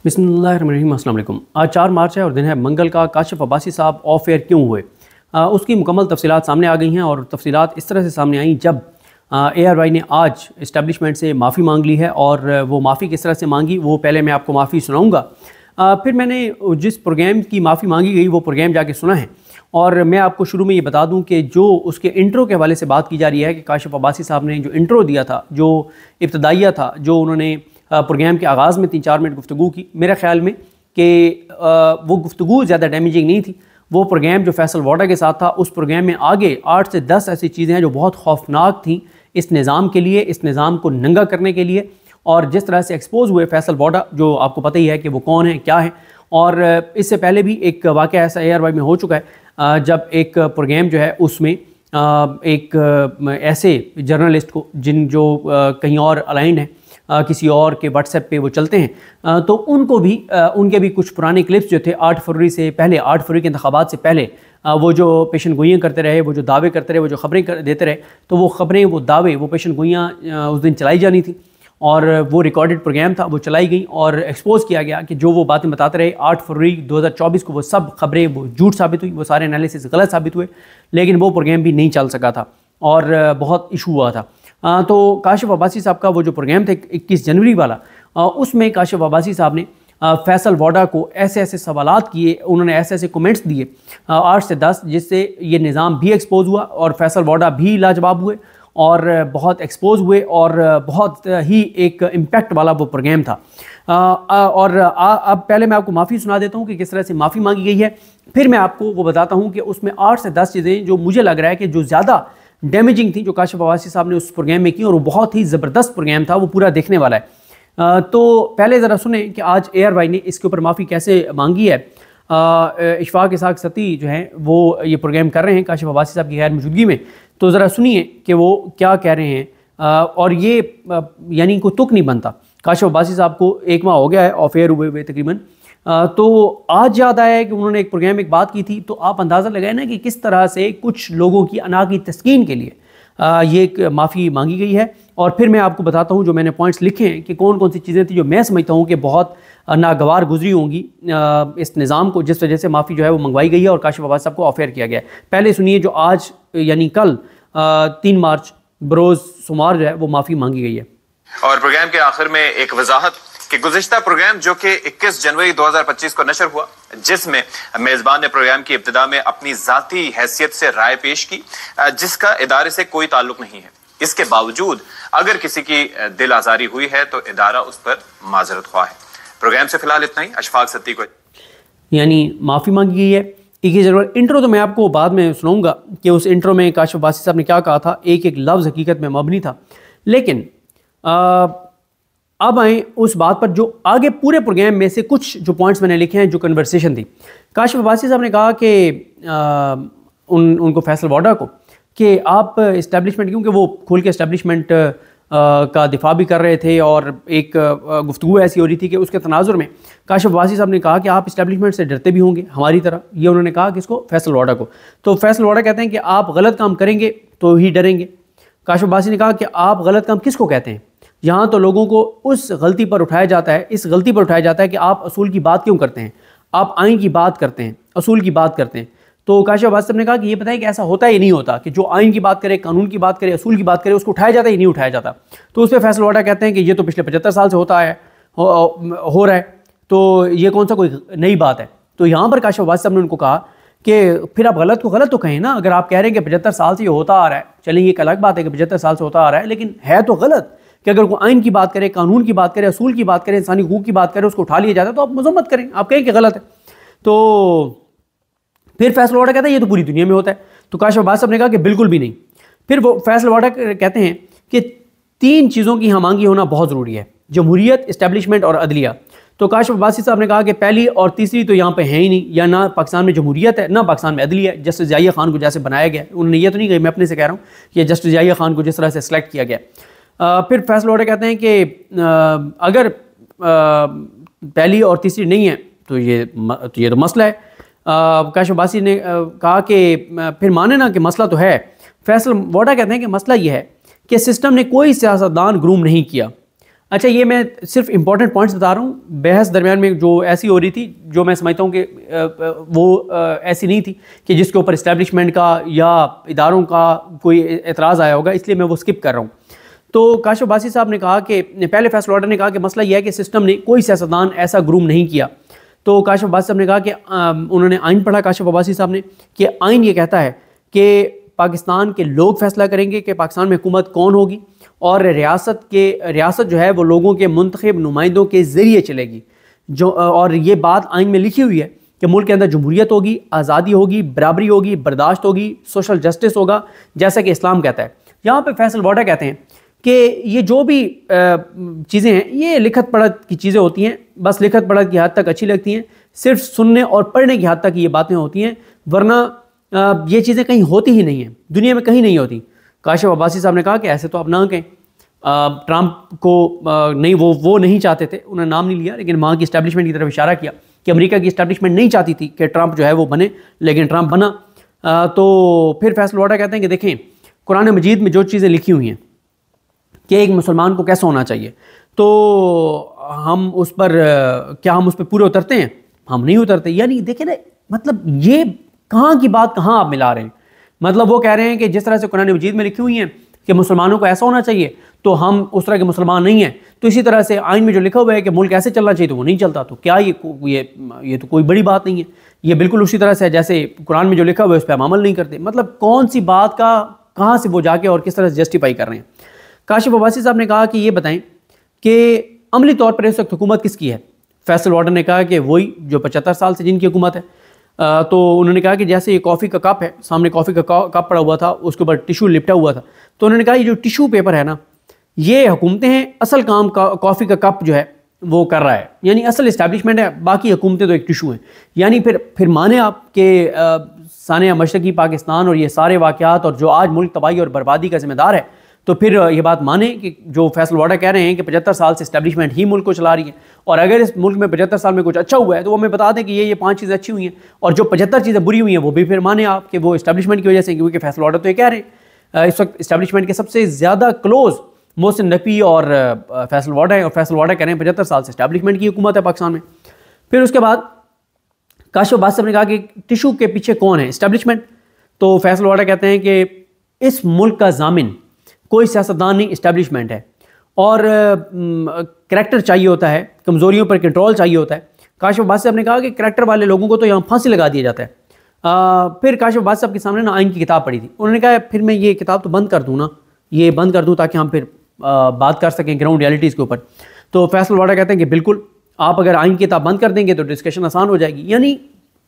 बिस्मिल्लाहिर्रहमानिर्रहीम। अस्सलाम वालेकुम। आज 4 मार्च है और दिन है मंगल का। काशिफ अब्बासी साहब ऑफ एयर क्यों हुए, उसकी मुकम्मल तफसीलात सामने आ गई हैं और तफसीलात इस तरह से सामने आई जब ARY ने आज इस्टेब्लिशमेंट से माफ़ी मांग ली है। और वो माफ़ी किस तरह से मांगी वो पहले मैं आपको माफ़ी सुनाऊँगा, फिर मैंने जिस प्रोग्राम की माफ़ी मांगी गई वो प्रोग्राम जाके सुना है। और मैं आपको शुरू में ये बता दूं कि जो उसके इंट्रो के हवाले से बात की जा रही है कि काशिफ अब्बासी साहब ने जो इंट्रो दिया था, जो इब्तदाइया था, जो उन्होंने प्रोग्राम के आगाज़ में 3-4 मिनट गुफ्तगू की, मेरे ख़्याल में कि वो गुफ्तगू ज़्यादा डैमेजिंग नहीं थी। वो प्रोग्राम जो फैसल वाडा के साथ था, उस प्रोग्राम में आगे 8 से 10 ऐसी चीज़ें हैं जो बहुत खौफनाक थीं इस निज़ाम के लिए, इस निज़ाम को नंगा करने के लिए। और जिस तरह से एक्सपोज हुए फैसल वाडा, जो आपको पता ही है कि वो कौन है, क्या है। और इससे पहले भी एक वाक़या ऐसा ARY में हो चुका है जब एक प्रोग्राम जो है उसमें एक ऐसे जर्नलिस्ट को जो कहीं और अलाइंड हैं, किसी और के व्हाट्सएप पे वो चलते हैं, तो उनको भी उनके भी कुछ पुराने क्लिप्स जो थे 8 फरवरी से पहले, 8 फरवरी के इंतखाबात से पहले, वो जो पेशन गोइयाँ करते रहे, वो जो दावे करते रहे, वो जो खबरें देते रहे, तो वो खबरें, वो दावे, वो पेशन गोइयाँ उस दिन चलाई जानी थी और वो रिकॉर्डेड प्रोग्राम था, वो चलाई गई और एक्सपोज किया गया कि जो वो बातें बताते रहे 8 फरवरी 2024 को वो सब खबरें वो झूठ साबित हुई, वो सारे एनालिसिस गलत साबित हुए। लेकिन वो प्रोग्राम भी नहीं चल सका था और बहुत इशू हुआ था। तो काशिफ अब्बासी साहब का वो जो प्रोग्राम था 21 जनवरी वाला, उसमें काशिफ अब्बासी साहब ने फैसल वाडा को ऐसे ऐसे सवालात किए, उन्होंने ऐसे ऐसे कमेंट्स दिए 8 से 10, जिससे ये निज़ाम भी एक्सपोज हुआ और फैसल वाडा भी लाजवाब हुए और बहुत एक्सपोज हुए और बहुत ही एक इम्पैक्ट वाला वो प्रोग्राम था। और अब पहले मैं आपको माफ़ी सुना देता हूँ कि किस तरह से माफ़ी मांगी गई है, फिर मैं आपको वो बताता हूँ कि उसमें 8 से 10 चीज़ें जो मुझे लग रहा है कि जो ज़्यादा डैमेजिंग थी, जो काशिफ अब्बासी साहब ने उस प्रोग्राम में की, और वो बहुत ही ज़बरदस्त प्रोग्राम था, वो पूरा देखने वाला है। तो पहले ज़रा सुने कि आज ARY ने इसके ऊपर माफ़ी कैसे मांगी है। इशफाक इसाक सती जो हैं वो ये प्रोग्राम कर रहे हैं काशिफ अब्बासी साहब की गैर मौजूदगी में, तो ज़रा सुनिए कि वो क्या कह रहे हैं। और ये यानी कोई तुक नहीं बनता, काशिफ अब्बासी साहब को 1 माह हो गया है ऑफ एयर हुए तकरीबन। तो आज याद आया है कि उन्होंने एक प्रोग्राम में एक बात की थी, तो आप अंदाज़ा लगाए ना कि किस तरह से कुछ लोगों की अना की तस्कीन के लिए ये एक माफ़ी मांगी गई है। और फिर मैं आपको बताता हूँ जो मैंने पॉइंट्स लिखे हैं कि कौन कौन सी चीज़ें थी जो मैं समझता हूँ कि बहुत नागवार गुजरी होंगी इस निज़ाम को, जिस वजह से माफ़ी जो है वो मंगवाई गई है और काशिफ अब्बासी साहब को ऑफ एयर किया गया है। पहले सुनिए जो आज यानी कल 3 मार्च बरोज़ सोमवार जो है वो माफ़ी मांगी गई है। और प्रोग्राम के आखिर में एक वजाहत कि गुज़िश्ता प्रोग्राम जो कि 21 जनवरी 2025 को नशर हुआ, जिसमें मेज़बान ने प्रोग्राम की इब्तिदा में अपनी ज़ाती हैसियत से राय पेश की, जिसका इदारे से कोई ताल्लुक नहीं है। इसके बावजूद अगर किसी की दिल आज़ारी हुई है तो इदारा उस पर माजरत ख्वाह है। प्रोग्राम से फिलहाल इतना ही। अशफाक सत्ती को यानी माफ़ी मांगी गई है। 21 जनवरी इंट्रो तो मैं आपको बाद में सुनाऊंगा कि उस इंट्रो में काशिफ अब्बासी साहब ने क्या कहा था, एक एक लफ्ज़ हकीकत में मबनी था। लेकिन अब आए उस बात पर जो आगे पूरे प्रोग्राम में से कुछ जो पॉइंट्स मैंने लिखे हैं, जो कन्वर्सेशन थी। काशिफ अब्बासी साहब ने कहा कि उनको फैसल वाडा को कि आप इस्टेब्लिशमेंट, क्योंकि वो खोल के इस्टेब्लिशमेंट का दिफा भी कर रहे थे और एक गुफ्तगू ऐसी हो रही थी कि उसके तनाजुर में काशिफ अब्बासी साहब ने कहा कि आप इस्टेब्लिशमेंट से डरते भी होंगे हमारी तरह। ये उन्होंने कहा कि इसको फैसल वाडा को। तो फैसल वाडा कहते हैं कि आप गलत काम करेंगे तो ही डरेंगे। काशिफ अब्बासी ने कहा कि आप गलत काम किसको कहते हैं, यहाँ तो लोगों को उस गलती पर उठाया जाता है, इस गलती पर उठाया जाता है कि आप असूल की बात क्यों करते हैं, आप आइन की बात करते हैं, असूल की बात करते हैं। तो काशिफ अब्बासी साहब ने कहा कि ये पता है कि ऐसा होता है, ये नहीं होता कि जो आइन की बात करे, कानून की बात करे, असूल की बात करे, उसको उठाया जाता है, ये नहीं उठाया जाता। तो उस पर फैसल वाडा कहते हैं कि ये तो पिछले 75 साल से होता है, हो रहा है, तो ये कौन सा कोई नई बात है। तो यहाँ पर काशिफ अब्बासी साहब ने उनको कहा कि फिर आप गलत को गलत तो कहें ना, अगर आप कह रहे हैं कि 75 साल से ये होता आ रहा है, चलिए एक अलग बात है कि 75 साल से होता आ रहा है, लेकिन है तो गलत कि अगर कोई आइन की बात करे, कानून की बात करे, असूल की बात करे, इंसानी हुकूक की बात करे, उसको उठा लिया जाता है, तो आप मजम्मत करें, आप कहें कि गलत है। तो फिर फैसल वाडा कहता है ये तो पूरी दुनिया में होता है। तो काशिफ अब्बासी साहब ने कहा कि बिल्कुल भी नहीं। फिर वो फैसल वाडा कहते हैं कि 3 चीज़ों की हमांगी होना बहुत ज़रूरी है, जमहूरियत, इस्टेब्लिशमेंट और अदलिया। तो काशिफ अब्बासी साहब ने कहा कि पहली और तीसरी तो यहाँ पे है ही नहीं, या ना पाकिस्तान में जमहूरियत है, ना पाकिस्तान में अदलिया है। जस्टिस ज़िया खान को जैसे बनाया गया, उन्होंने ये तो नहीं कहा, मैं अपने से कह रहा हूँ कि जस्टिस ज़िया खान को जिस तरह से सिलेक्ट किया गया। फिर फैसल वाडा कहते हैं कि अगर पहली और तीसरी नहीं है तो ये तो मसला है। काशिफ अब्बासी ने कहा कि फिर माने ना कि मसला तो है। फैसल वाडा कहते हैं कि मसला ये है कि सिस्टम ने कोई सियासतदान ग्रूम नहीं किया, अच्छा, ये मैं सिर्फ इंपॉर्टेंट पॉइंट्स बता रहा हूँ। बहस दरमियान में जो ऐसी हो रही थी, जो मैं समझता हूँ कि वो ऐसी नहीं थी कि जिसके ऊपर इस्टेब्लिशमेंट का या इदारों का कोई एतराज़ आया होगा, इसलिए मैं वो स्किप कर रहा हूँ। तो काशिफ अब्बासी साहब ने कहा कि पहले फैसल ऑर्डर ने कहा कि मसला यह है कि सिस्टम ने कोई सियासतदान ऐसा ग्रूम नहीं किया। तो काशिफ अब्बासी साहब ने कहा कि उन्होंने आइन पढ़ा, काशिफ अब्बासी साहब ने, कि आइन ये कहता है कि पाकिस्तान के लोग फैसला करेंगे कि पाकिस्तान में हुकूमत कौन होगी, और रियासत जो है वो लोगों के मुंतखब नुमाइंदों के ज़रिए चलेगी। जो और ये बात आइन में लिखी हुई है कि मुल्क के अंदर जमहूरियत होगी, आज़ादी होगी, बराबरी होगी, बर्दाश्त होगी, सोशल जस्टिस होगा, जैसा कि इस्लाम कहता है। यहाँ पे फैसल वाडा कहते हैं कि ये जो भी चीज़ें हैं ये लिखत पढ़त की चीज़ें होती हैं, बस लिखत पढ़त की हद तक अच्छी लगती हैं, सिर्फ सुनने और पढ़ने की हद तक ये बातें होती हैं, वरना ये चीज़ें कहीं होती ही नहीं हैं, दुनिया में कहीं नहीं होती। काशिफ अब्बासी साहब ने कहा कि ऐसे तो आप ना कहें, ट्रंप को नहीं, वो नहीं चाहते थे, उन्होंने नाम नहीं लिया, लेकिन वहाँ की इस्टेब्लिशमेंट की तरफ इशारा किया कि अमेरिका की इस्टेब्लिशमेंट नहीं चाहती थी कि ट्रंप जो है वो बने, लेकिन ट्रंप बना। तो फिर फैसल वाडा कहते हैं कि देखें, कुरान मजीद में जो चीज़ें लिखी हुई हैं कि एक मुसलमान को कैसा होना चाहिए, तो हम उस पर क्या हम उस पर पूरे उतरते हैं? हम नहीं उतरते। यानी देखें ना, मतलब ये कहाँ की बात कहाँ आप मिला रहे हैं। मतलब वो कह रहे हैं कि जिस तरह से कुरान मजीद में लिखी हुई हैं कि मुसलमानों को ऐसा होना चाहिए, तो हम उस तरह के मुसलमान नहीं हैं। तो इसी तरह से आइन में जो लिखा हुआ है कि मुल्क ऐसे चलना चाहिए, तो वो नहीं चलता। तो क्या ये तो कोई बड़ी बात नहीं है, ये बिल्कुल उसी तरह से है जैसे कुरान में जो लिखा हुआ है उस पर हम अमल नहीं करते। मतलब कौन सी बात का कहाँ से वो जाके और किस तरह से जस्टिफाई कर रहे हैं। काशिफ अब्बासी साहब ने कहा कि ये बताएं कि अमली तौर पर इस वक्त हुकूमत किसकी है। फैसल वाडा ने कहा कि वही जो 75 साल से जिनकी हुकूमत है। तो उन्होंने कहा कि जैसे ये कॉफ़ी का कप है, सामने कॉफ़ी का कप पड़ा हुआ था, उसके ऊपर टिशू लिपटा हुआ था, तो उन्होंने कहा ये जो टिशू पेपर है ना, ये हुकूमतें हैं, असल काम कॉफ़ी का कप जो है वो कर रहा है, यानी असल इस्टेब्लिशमेंट है, बाकी हुकूमतें तो एक टिशू हैं। यानी फिर माने आप कि सानिया मशरकी पाकिस्तान और ये सारे वाक़यात और जो आज मुल्क तबाही और बर्बादी का जिम्मेदार है, तो फिर ये बात माने कि जो फैसल वाडा कह रहे हैं कि 75 साल से इस्टेब्लिशमेंट ही मुल्क को चला रही है, और अगर इस मुल्क में 75 साल में कुछ अच्छा हुआ है तो वो हमें बता दें कि ये 5 चीज़ें अच्छी हुई हैं, और जो 75 चीज़ें बुरी हुई हैं वो भी फिर माने आप कि वो इस्टेब्लिशमेंट की वजह से, क्योंकि फैसल वाडा तो ये कह रहे हैं इस वक्त इस्टेब्लिशमेंट के सबसे ज़्यादा क्लोज मोहसिन नकवी और फैसल वाडा है, और फैसल वाडा कह रहे हैं 75 साल से इस्टेब्लिशमेंट की हुकूमत है पाकिस्तान में। फिर उसके बाद काशिफ अब्बासी साहब ने कहा कि टिशू के पीछे कौन है, इस्टेब्लिशमेंट। तो फैसल वाडा कहते हैं कि इस मुल्क का जामिन कोई सियासतदान नहीं, इस्टेब्लिशमेंट है, और करैक्टर चाहिए होता है, कमज़ोरियों पर कंट्रोल चाहिए होता है। काशिफ अब्बासी साहब ने कहा कि करैक्टर वाले लोगों को तो यहाँ फांसी लगा दिया जाता है। फिर काशिफ अब्बासी साहब के सामने ना आइन की किताब पढ़ी थी, उन्होंने कहा फिर मैं ये किताब तो बंद कर दूँ ना, ये बंद कर दूँ ताकि हम फिर बात कर सकें ग्राउंड रियलिटीज़ के ऊपर। तो फैसल वाडा कहते हैं कि बिल्कुल, आप अगर आइन की किताब बंद कर देंगे तो डिस्कशन आसान हो जाएगी। यानी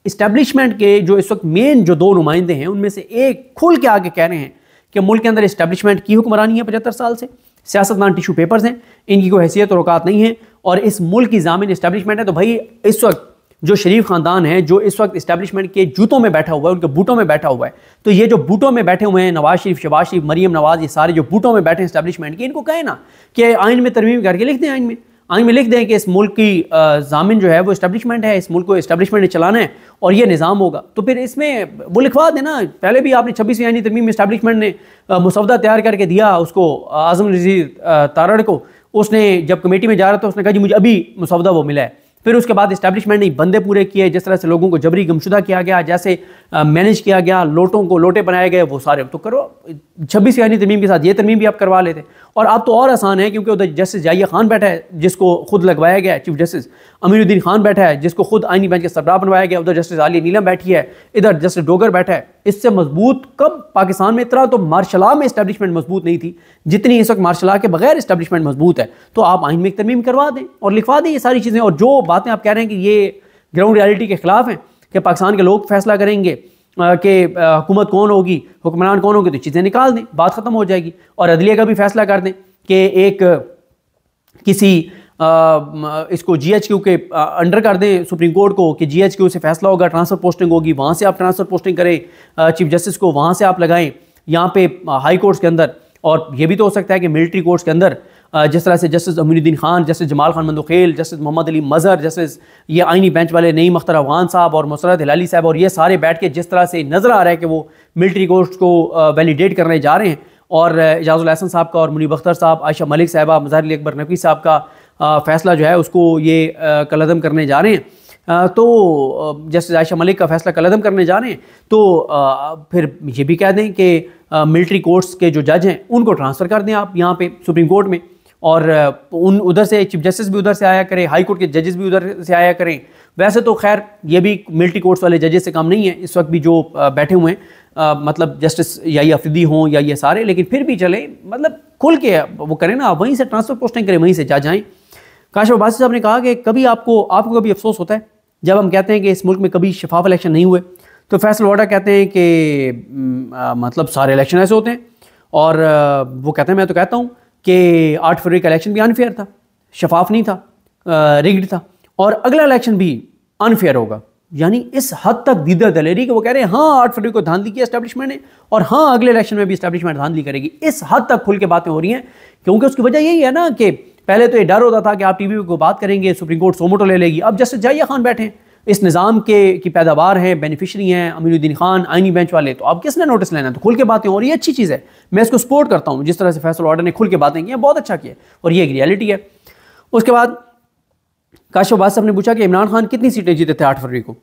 इस्टेब्लिशमेंट के जो इस वक्त मेन जो 2 नुमाइंदे हैं, उनमें से एक खुल के आके कह रहे हैं कि मुल्क के अंदर इस्टेब्लिशमेंट की हुक्मरानी है 75 साल से, सियासतदान टिशू पेपर्स हैं, इनकी कोई हैसियत और औकात नहीं है, और इस मुल्क की जामिन इस्टेब्लिशमेंट है। तो भाई इस वक्त जो शरीफ ख़ानदान है, जो इस वक्त इस्टेब्लिशमेंट के जूतों में बैठा हुआ है, उनके बूटों में बैठा हुआ है, तो ये जो बूटों में बैठे हुए हैं, नवाज शरीफ, शहबाज शरीफ, मरीम नवाज, ये सारे जो बूटों में बैठे हैं इस्टेब्लिशमेंट के, इनको कहें ना कि आइन में तरमीम करके लिख दें, आइन में लिख दें कि इस मुल्क की जामिन जो है वो इस्टेब्लिशमेंट है, इस मुल्क को इस्टेब्लिशमेंट ने चलाना है और ये निज़ाम होगा। तो फिर इसमें वो लिखवा देना। पहले भी आपने 26वीं आईनी तरमीम में इस्टेब्लिशमेंट ने मुसवदा तैयार करके दिया उसको, आज़म नज़ीर तारड़ को। उसने जब कमेटी में जा रहा था उसने कहा जी मुझे अभी मुसवदा वो मिला है। फिर उसके बाद इस्टेब्लिशमेंट ने बंदे पूरे किए, जिस तरह से लोगों को जबरी गुमशुदा किया गया, जैसे मैनेज किया गया, लोटों को लोटे बनाए गए, वो सारे तो करो। 26वीं आईनी तरमीम के साथ ये तरमीम भी आप करवा लेते। और अब तो और आसान है, क्योंकि उधर जस्टिस जाहिया खान बैठा है जिसको खुद लगवाया गया है, चीफ जस्टिस अमीरुद्दीन खान बैठा है जिसको खुद आईनी बेंच के सरबराह बनवाया गया, उधर जस्टिस आलिया नीलम बैठी है, इधर जस्टिस डोगर बैठा है। इससे मजबूत कब पाकिस्तान में इतना तो मार्शल लॉ में इस्टेब्लिशमेंट मजबूत नहीं थी जितनी इस वक्त मार्शल लॉ के बगैर इस्टेब्लिशमेंट मजबूत है। तो आप आइन में एक तरमीम करवा दें और लिखवा दें ये सारी चीज़ें। और जो बातें आप कह रहे हैं कि ये ग्राउंड रियलिटी के खिलाफ हैं कि पाकिस्तान के लोग फैसला करेंगे कि हुकूमत कौन होगी, हुक्मरान कौन होगी, तो चीज़ें निकाल दें, बात ख़त्म हो जाएगी। और अदलिया का भी फैसला कर दें कि एक किसी इसको GHQ के अंडर कर दें सुप्रीम कोर्ट को कि GHQ से फैसला होगा, ट्रांसफ़र पोस्टिंग होगी, वहाँ से आप ट्रांसफ़र पोस्टिंग करें चीफ जस्टिस को, वहाँ से आप लगाएं यहाँ पे हाई कोर्ट्स के अंदर। और ये भी तो हो सकता है कि मिलिट्री कोर्ट्स के अंदर जिस तरह से justice Amiruddin Khan, justice Jamal Khan Mandokhel, justice Mohammad Ali Mazhar, justice ये आइनी बेंच वाले नईम अख्तर अफगान साहब और मुसरत हिलाली साहब, और ये सारे बैठ के जिस तरह से नज़र आ रहा है कि वो मिलिट्री कोर्ट्स को वैलिडेट करने जा रहे हैं और एजाजुल हसन साहब का और मुनीब अख्तर साहब, आयशा मलिक साहिबा, मज़ाहिर अली अकबर नकवी साहब का फ़ैसला जो है उसको ये कलअदम करने जा रहे हैं। तो जस्टिस आयशा मलिक का फ़ैसला कलअदम करने जा रहे हैं, तो फिर ये भी कह दें कि मिलिट्री कोर्ट्स के जो जज हैं उनको ट्रांसफ़र कर दें आप यहाँ पे सुप्रीम कोर्ट में, और उधर से चीफ जस्टिस भी उधर से आया करें, हाई कोर्ट के जजेस भी उधर से आया करें। वैसे तो खैर ये भी मिलिट्री कोर्ट्स वाले जजेस से कम नहीं है इस वक्त भी जो बैठे हुए हैं, मतलब जस्टिस या ये अफरीदी हों या ये सारे, लेकिन फिर भी चले, मतलब खुल के वो करें ना, वहीं से ट्रांसफ़र पोस्टिंग करें, वहीं से जज आएँ। काशिफ अब्बासी साहब ने कहा कि कभी आपको कभी अफसोस होता है जब हम कहते हैं कि इस मुल्क में कभी शफाफ इलेक्शन नहीं हुए? तो फैसल वाडा कहते हैं कि मतलब सारे इलेक्शन ऐसे होते हैं, और वो कहते हैं मैं तो कहता हूँ कि 8 फरवरी का इलेक्शन भी अनफेयर था, शफाफ नहीं था, रिग्ड था, और अगला इलेक्शन भी अनफेयर होगा। यानी इस हद तक दीदा दलेरी कि वो कह रहे हैं हाँ 8 फरवरी को धांधली की एस्टैब्लिशमेंट ने, और हाँ अगले इलेक्शन में भी एस्टैब्लिशमेंट धांधली करेगी। इस हद तक खुल के बातें हो रही हैं, क्योंकि उसकी वजह यही है ना कि पहले तो ये डर होता था कि आप टीवी को बात करेंगे सुप्रीम कोर्ट सोमोटो ले लेगी। अब जस्टिस जाहिया खान बैठे हैं, इस निज़ाम की पैदावार हैं, बेनिफिशरी हैं अमीनुद्दीन खान, आइनी बेंच वाले, तो अब किसने नोटिस लेना? तो खुल के बातें हो रही है, अच्छी चीज़ है, मैं इसको सपोर्ट करता हूँ। जिस तरह से फैसल वाडा ने खुल के बातें की हैं बहुत अच्छा किया, और ये एक रियलिटी है। उसके बाद काशिफ अब्बासी साहब ने पूछा कि इमरान खान कितनी सीटें जीते थे 8 फरवरी को?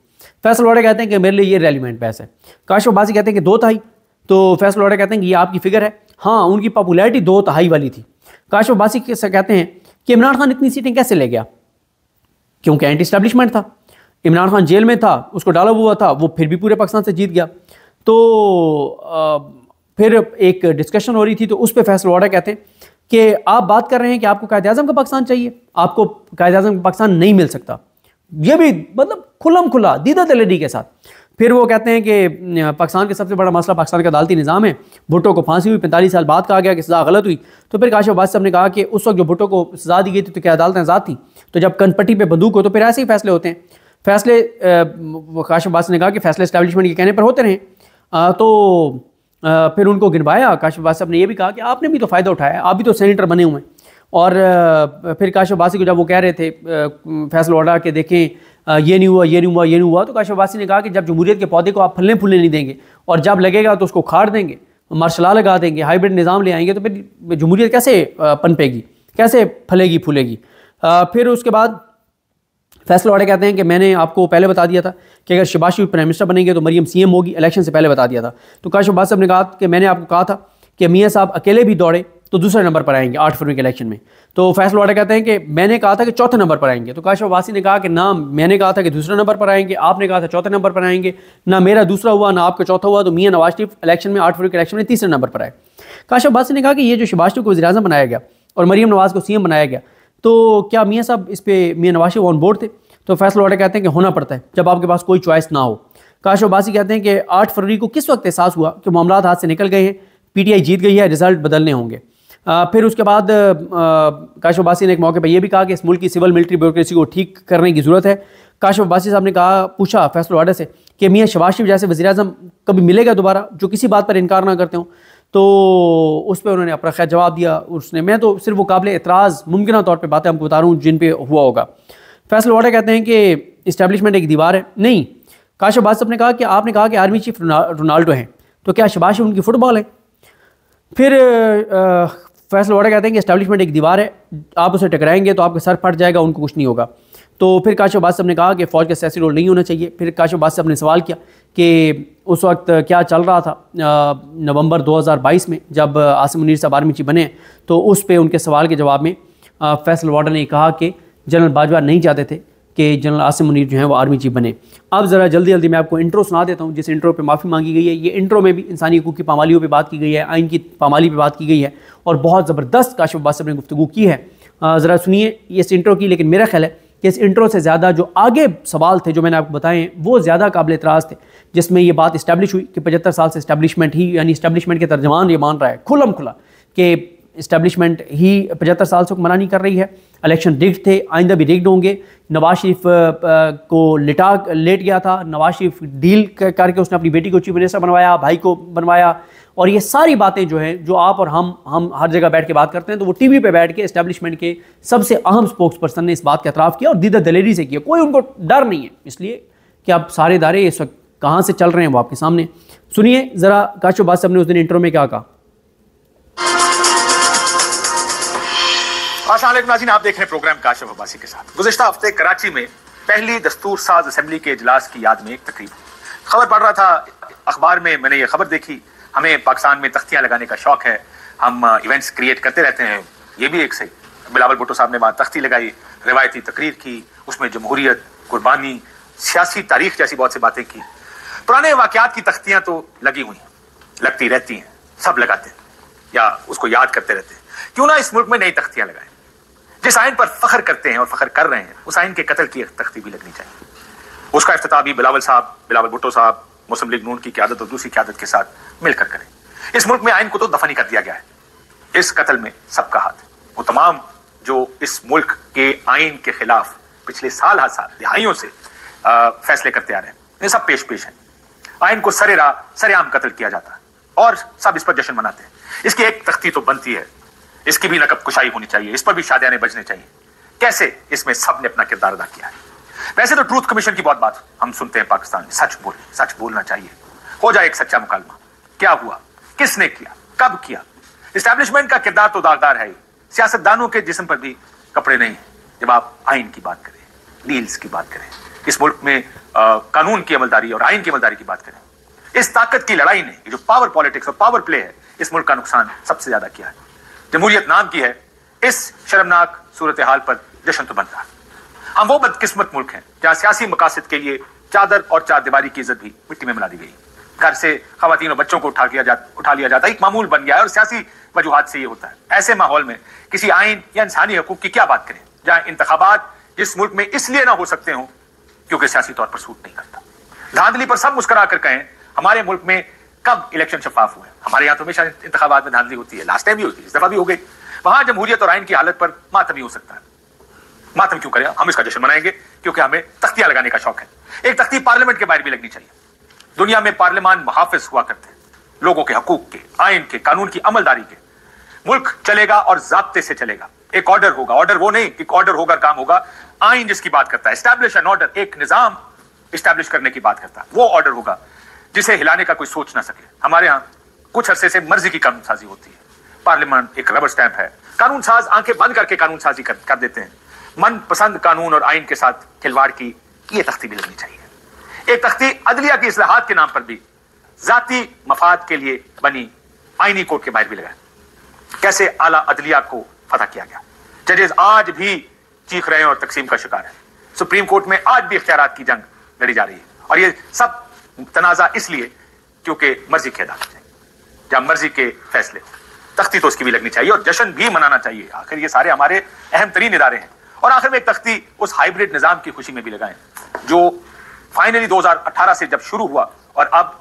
फैसल वाडा कहते हैं कि मेरे लिए ये रेलिवेंट बहस है। काशिफ अब्बासी कहते हैं कि 2/3, तो फैसल वाडा कहते हैं कि ये आपकी फिगर है, हाँ उनकी पॉपुलैरिटी 2/3 वाली थी। काशिफ अब्बासी कहते हैं कि इमरान खान इतनी सीटें कैसे ले गया? क्योंकि एंटी एस्टैब्लिशमेंट था, इमरान खान जेल में था, उसको डाला हुआ था, वो फिर भी पूरे पाकिस्तान से जीत गया। तो फिर एक डिस्कशन हो रही थी, तो उस पर फैसल वाडा कहते हैं कि आप बात कर रहे हैं कि आपको कायद-ए-आज़म का पाकिस्तान चाहिए, आपको कायद-ए-आज़म का पाकिस्तान नहीं मिल सकता। ये भी मतलब खुल्लम खुला दीदा दलेरी के साथ। फिर वो कहते हैं कि पाकिस्तान का सबसे बड़ा मसला पाकिस्तान का अदालती निज़ाम है, भुट्टो को फांसी हुई, 45 साल बाद कहा गया कि सज़ा गलत हुई। तो फिर काशिफ अब्बासी साहब ने कहा कि उस वक्त जो भुट्टो को सज़ा दी गई थी तो क्या अदालतें आज़ाद थी? तो जब कनपट्टी पे बंदूक हो तो फिर ऐसे ही फैसले होते हैं। फैसले काशिफ अब्बासी ने कहा कि फैसले एस्टैब्लिशमेंट के कहने पर होते रहे। तो फिर उनको गिनवाया। काशिफ अब्बासी साहब ने यह भी कहा कि आपने भी तो फ़ायदा उठाया, आप भी तो सेनेटर बने हुए हैं। और फिर काशिफ अब्बासी को जब वो कह रहे थे फैसल वाडा के देखें ये नहीं हुआ, ये नहीं हुआ, ये नहीं हुआ, तो काशिफ अब्बासी ने कहा कि जब जमहूरियत के पौधे को आप फलने फूलने नहीं देंगे और जब लगेगा तो उसको खाड़ देंगे, मार्शल लगा देंगे, हाइब्रिड निज़ाम ले आएंगे, तो फिर जमहूरियत कैसे पनपेगी, कैसे फलेगी फूलेगी? फिर उसके बाद फैसल वाडा कहते हैं कि मैंने आपको पहले बता दिया था कि अगर शहबाज शरीफ प्राइम मिनिस्टर बनेंगे तो मरियम सीएम होगी, इलेक्शन से पहले बता दिया था। तो काशिफ अब्बासी साहब ने कहा कि मैंने आपको कहा था कि मियाँ साहब अकेले भी दौड़े तो दूसरे नंबर पर आएंगे 8 फरवरी के इलेक्शन में। तो फैसल वाडा कहते हैं कि मैंने कहा था कि चौथे नंबर पर आएंगे। तो काशिफ अब्बासी ने कहा कि ना मैंने कहा था कि दूसरे नंबर पर आएंगे, आपने कहा था चौथे नंबर पर आएंगे, ना मेरा दूसरा हुआ ना आपका चौथा हुआ, तो मियाँ नवाज शरीफ इलेक्शन में 8 फरवरी के इलेक्शन में तीसरे नंबर पर आए। काशिफ अब्बासी ने कहा कि ये जो शहबाज शरीफ को वज़ीर-ए-आज़म बनाया गया और मरियम नवाज़ को सीएम बनाया गया, तो क्या मियाँ साहब इस पर मियाँ नवाज शरीफ ऑन बोर्ड थे? तो फैसल वाडा कहते हैं कि होना पड़ता है जब आपके पास कोई चॉइस ना हो। काशिफ अब्बासी कहते हैं कि 8 फरवरी को किस वक्त एहसास हुआ कि मामलात हाथ से निकल गए हैं, पीटीआई जीत गई है, रिजल्ट बदलने होंगे। फिर उसके बाद काशिफ अब्बासी ने एक मौके पर यह भी कहा कि इस मुल्क की सिविल मिलिट्री ब्यूरोक्रेसी को ठीक करने की ज़रूरत है। काशिफ अब्बासी साहब ने पूछा फैसल वाडा से कि मियाँ शहबाज शरीफ जैसे वज़ीर-ए-आज़म कभी मिलेगा दोबारा जो किसी बात पर इनकार ना करते हों? तो उस पर उन्होंने अपना खैर जवाब दिया। उसने मैं तो सिर्फ वो काबिल एतराज़ मुमकिन तौर पर बातें हमको बता रहा हूँ जिन पर हुआ होगा। फैसल वाडा कहते हैं कि इस्टेब्लिशमेंट एक दीवार है। नहीं, काशिफ अब्बासी साहब ने कहा कि आपने कहा कि आर्मी चीफ रोनाल्डो हैं, तो क्या शहबाज शरीफ उनकी फ़ुटबॉल है? फिर फैसल वाडा कहते हैं कि इस्टेब्लिशमेंट एक दीवार है, आप उसे टकराएंगे तो आपका सर फट जाएगा, उनको कुछ नहीं होगा। तो फिर काशिफ अब्बासी साहब ने कहा कि फ़ौज का सियासी रोल नहीं होना चाहिए। फिर काशिफ अब्बासी साहब ने सवाल किया कि उस वक्त क्या चल रहा था नवंबर 2022 में जब आसिम मुनीर साहब आर्मी चीफ बने, तो उस पर उनके सवाल के जवाब में फैसल वाडा ने कहा कि जनरल बाजवा नहीं चाहते थे कि जनरल आसिम मुनीर जो हैं वो आर्मी चीफ बने। अब ज़रा जल्दी जल्दी मैं आपको इंट्रो सुना देता हूँ, जिस इंट्रो पे माफ़ी मांगी गई है। ये इंट्रो में भी इंसानी हकूक़ की पामालियों पे बात की गई है, आइन की पामाली पे बात की गई है, और बहुत ज़बरदस्त काशिफ अब्बासी साहब ने गुफ्तगू की है। ज़रा सुनिए इस इंट्रो की। लेकिन मेरा ख्याल है कि इस इंट्रो से ज़्यादा जो आगे सवाल थे जो मैंने आपको बताए वो ज़्यादा काबिल एतराज़ थे, जिसमें ये बात इस्टेब्लिश हुई कि 75 साल से इस्टेब्लिशमेंट ही, यानी इस्टेब्लिशमेंट के तर्जमान ये मान रहा है खुल्लम खुला कि इस्टेब्लिशमेंट ही 75 साल से हुक्मरानी कर रही है, इलेक्शन रिग्ड थे, आइंदा भी रिग्ड होंगे। नवाज शरीफ को लेट गया था, नवाज शरीफ डील करके उसने अपनी बेटी को चीफ मिनिस्टर बनवाया, भाई को बनवाया, और ये सारी बातें जो हैं जो आप और हम हर जगह बैठ के बात करते हैं, तो वो टीवी पे बैठ के इस्टेब्लिशमेंट के सबसे अहम स्पोक्स पर्सन ने इस बात का एतराफ़ किया और दीदा दलेरी से किया। कोई उनको डर नहीं है, इसलिए कि आप सारे इदारे इस वक्त कहाँ से चल रहे हैं वो आपके सामने। सुनिए ज़रा काशिफ अब्बासी साहब ने उस दिन इंटरव्यू में क्या कहा। अस्सलाम वालेकुम नाज़रीन, आप देख रहे हैं प्रोग्राम काशिफ अब्बासी के साथ। गुज़िश्ता हफ्ते कराची में पहली दस्तूर साज असेंबली के इजलास की याद में एक तकरीब खबर पढ़ रहा था अखबार में, मैंने ये खबर देखी। हमें पाकिस्तान में तख्तियां लगाने का शौक है, हम इवेंट्स क्रिएट करते रहते हैं, ये भी एक सही। बिलावल भुट्टो साहब ने वहाँ तख्ती लगाई, रिवायती तकरीर की, उसमें जमहूरियत, कुर्बानी, सियासी तारीख जैसी बहुत सी बातें की। पुराने वाक़यात की तख्तियां तो लगी हुई, लगती रहती हैं, सब लगाते हैं या उसको याद करते रहते हैं। क्यों ना इस मुल्क में नई तख्तियां लगाएं। जिस आइन पर फख्र करते हैं और फख्र कर रहे हैं, उस आइन के कत्ल की तख्ती भी लगनी चाहिए। उसका इफ्तिताह भी बिलावल भुट्टो साहब मुस्लिम लीग नून की क़यादत और दूसरी क़यादत के साथ मिलकर करें। इस मुल्क में आइन को तो दफन ही कर दिया गया है, इस कत्ल में सबका हाथ है। वो तमाम जो इस मुल्क के आइन के खिलाफ पिछले साल दिहाइयों से फैसले करते आ रहे हैं, ये सब पेश हैं। आइन को सरेआम कत्ल किया जाता है और सब इस पर जश्न मनाते हैं। इसकी एक तख्ती तो बनती है, इसकी भी नकब कुशाई होनी चाहिए, इस पर भी शादियाने बजने चाहिए। कैसे इसमें सब ने अपना किरदार अदा किया है। वैसे तो ट्रूथ कमीशन की बहुत बात हम सुनते हैं पाकिस्तान में, सच बोलना चाहिए, हो जाए एक सच्चा मुकालमा, क्या हुआ, किसने किया, कब किया। इस्टेब्लिशमेंट का किरदार तो दागदार है ही, सियासतदानों के जिस्म पर भी कपड़े नहीं है। जब आप आइन की बात करें, डील्स की बात करें, इस मुल्क में कानून की अमलदारी और आइन की अमलदारी की बात करें, इस ताकत की लड़ाई ने, जो पावर पॉलिटिक्स और पावर प्ले है, इस मुल्क का नुकसान सबसे ज्यादा किया है। जमहूरियत नाम की है, इस शर्मनाक सूरत हाल पर जश्न तो बनता है। हम वो बदकिस्मत मुल्क हैं जहां सियासी मकासद के लिए चादर और चार दीवारी की इज्जत भी मिट्टी में मिला दी गई। घर से खवातीन और बच्चों को उठा लिया जाता है, एक मामूल बन गया है और सियासी वजूहात से ये होता है। ऐसे माहौल में किसी आइन या इंसानी हकूक की क्या बात करें, जहां इंतखाबात जिस मुल्क में इसलिए ना हो सकते हो क्योंकि सियासी तौर पर सूट नहीं करता। धांधली पर सब मुस्कुरा कर कहें, हमारे मुल्क में कब इलेक्शन शफाफ हुए? हमारे यहाँ तो हमेशा इंतखाबात में धांधली होती है, लास्ट टाइम भी होती है, इस दफा भी हो गई। वहां जमहूरियत और आइन की हालत पर मातम ही हो सकता है। मातम क्यों करें, हम इसका जश्न मनाएंगे क्योंकि हमें तख्तियां लगाने का शौक है। एक तख्ती पार्लियामेंट के बाहर भी लगनी चाहिए। दुनिया में पार्लियामान मुहाफिज हुआ करते हैं लोगों के हकूक के, आइन के, कानून की अमलदारी के। मुल्क चलेगा और ज़ाब्ते से चलेगा। एक ऑर्डर होगा, ऑर्डर वो नहीं कि ऑर्डर होगा काम होगा, आइन जिसकी बात करता है, एस्टैब्लिश एन ऑर्डर, एक निजाम एस्टैब्लिश करने की बात करता है, वो ऑर्डर होगा जिसे हिलाने का कोई सोच ना सके। हमारे यहाँ कुछ अरसे से मर्जी की कानून साजी होती है। पार्लियामेंट एक रबर स्टैंप है, कानून साज आंखें बंद करके कानून साजी कर देते हैं। मन पसंद कानून और आइन के साथ खिलवाड़ की ये तख्ती भी लगनी चाहिए। एक तख्ती अदलिया की इस्लाहात के नाम पर भी जाती मफाद के लिए बनी आईनी कोर्ट के बाहर भी लगाए। कैसे आला अदलिया को फतह किया गया। जजेस आज भी चीख रहे हैं और तकसीम का शिकार है। सुप्रीम कोर्ट में आज भी इख्तियारात की जंग लड़ी जा रही है और ये सब तनाजा इसलिए क्योंकि मर्जी की अदालत है, जहां मर्जी के फैसले हो। तख्ती तो उसकी भी लगनी चाहिए और जश्न भी मनाना चाहिए। आखिर ये सारे हमारे अहम तरीन इदारे हैं। और आखिर में एक तख्ती उस हाइब्रिड निजाम की खुशी में भी लगाएं जो फाइनली 2018 से जब शुरू हुआ और अब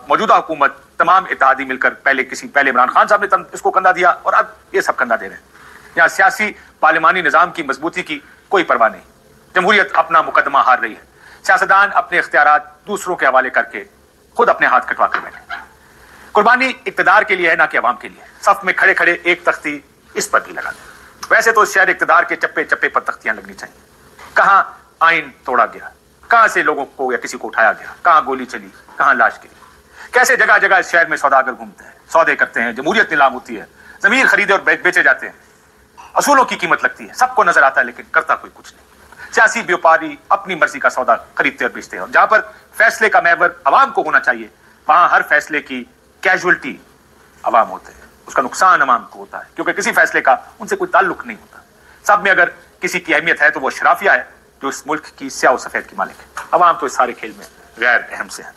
मौजूदा हुकूमत तमाम इत्तेहादी मिलकर पहले इमरान खान साहब ने इसको कंधा दिया और अब ये सब कंधा दे रहे हैं। यहाँ सियासी पार्लिमानी निजाम की मजबूती की कोई परवाह नहीं। जमहूरियत अपना मुकदमा हार रही है। सियासतदान अपने इख्तियारात दूसरों के हवाले करके खुद अपने हाथ कटवा कर बैठे। कुर्बानी इक्तदार के लिए है ना कि अवाम के लिए। सफ में खड़े खड़े एक तख्ती इस पर भी लगा दें। वैसे तो शहर इक्तदार के चप्पे चप्पे पर तख्तियां लगनी चाहिए। कहां आइन तोड़ा गया, कहां से लोगों को या किसी को उठाया गया, कहां गोली चली, कहां लाश गिरी, कैसे जगह जगह इस शहर में सौदागर घूमते हैं, सौदे करते हैं, जमहूरियत नीलाम होती है, जमीन खरीदे और बेचे जाते हैं, असूलों की कीमत लगती है, सबको नजर आता है लेकिन करता कोई कुछ नहीं। सियासी व्यापारी अपनी मर्जी का सौदा खरीदते और बेचते हैं। जहां पर फैसले का महवर अवाम को होना चाहिए वहां हर फैसले की कैजुअलिटी अवाम होते हैं, उसका नुकसान अवाम को होता है क्योंकि किसी फैसले का उनसे कोई ताल्लुक नहीं होता। सब में अगर किसी की अहमियत है तो वो शराफिया है जो इस मुल्क की स्याह और सफेद की मालिक है। अवाम तो इस सारे खेल में गैर अहम से है।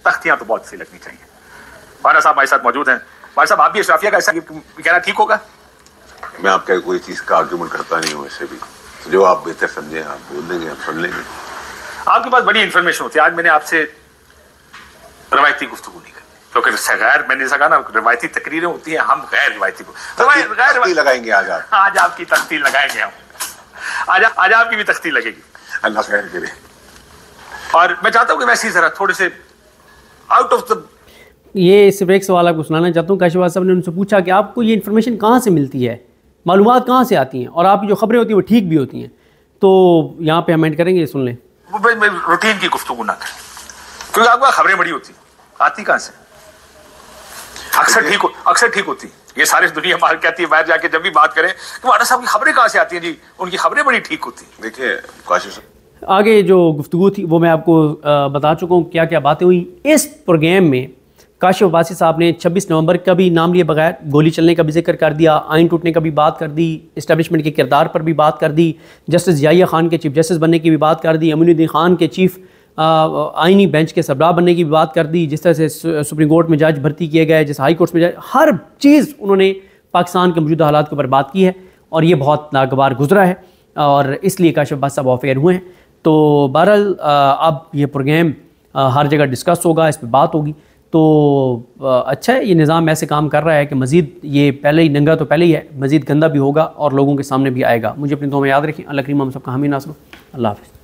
तख्तियां तो बहुत सी लगनी चाहिए। बारा साहब हमारे साथ मौजूद हैं। बारा साहब, आप भी अशराफिया का ऐसा कहना ठीक होगा? मैं आपका कोई चीज का आर्गुमेंट करता नहीं हूँ। ऐसे भी तो जो आप बेहतर समझे आप बोल देंगे, हम सुन लेंगे। आपके पास बड़ी इंफॉर्मेशन होती है। आज मैंने आपसे रवायती गुफ्तगू नहीं करनी क्योंकि गैर, मैंने जैसा कहा ना, रवायती तकरीरें होती हैं, हम गैर रवायती लगाएंगे। आज आपकी तख्ती लगाएंगे हम। आज आपकी भी तख्ती लगेगी, अल्लाह खैर करे। और मैं चाहता हूँ कि वैसे ही जरा थोड़े से आउट ऑफ द, ये सिर्फ एक सवाल आपको सुनाना चाहता हूँ। काशिफ साहब ने उनसे पूछा कि आपको ये इन्फॉर्मेशन कहाँ से मिलती है, मालूमात कहाँ से आती हैं और आपकी जो खबरें होती हैं वो ठीक भी होती हैं। तो यहाँ पे हम एंड करेंगे, सुन लें। रूटीन की गुफ्तगू ना करें क्योंकि आपको खबरें बड़ी होती आती कहाँ से? अक्सर ठीक होती। ये सारी दुनिया मार कहती है बाहर जाके जब भी बात करें तो वाडा साहब की खबरें कहाँ से आती हैं जी, उनकी खबरें बड़ी ठीक होती हैं। देखिए काशिफ साहब, आगे जो गुफ्तगू थी वो मैं आपको बता चुका हूँ क्या क्या बातें हुई इस प्रोग्राम में। काशिफ अब्बासी साहब ने 26 नवंबर का भी नाम लिए बगैर गोली चलने का भी जिक्र कर दिया, आइन टूटने का भी बात कर दी, इस्टेब्लिशमेंट के किरदार पर भी बात कर दी, जस्टिस याहिया खान के चीफ जस्टिस बनने की भी बात कर दी, अमीनुद्दीन खान के चीफ आइनी बेंच के सरबराह बनने की भी बात कर दी, जिस तरह से सुप्रीम कोर्ट में जज भर्ती किए गए, जैसे हाई कोर्ट में जज, हर चीज़ उन्होंने पाकिस्तान के मौजूदा हालात के ऊपर बात की है और ये बहुत नागवार गुजरा है और इसलिए काशिफ अब्बासी साहब ऑफ एयर हुए हैं। तो बहरहाल अब ये प्रोग्राम हर जगह डिस्कस होगा, इस पर बात होगी। तो अच्छा है, ये निज़ाम ऐसे काम कर रहा है कि मज़ीद ये पहले ही नंगा तो पहले ही है, मज़ीद गंदा भी होगा और लोगों के सामने भी आएगा। मुझे अपनी दुआ में याद रखें। अल्लाह करीम हम सबका हामी नासर। अल्लाह हाफ़िज़।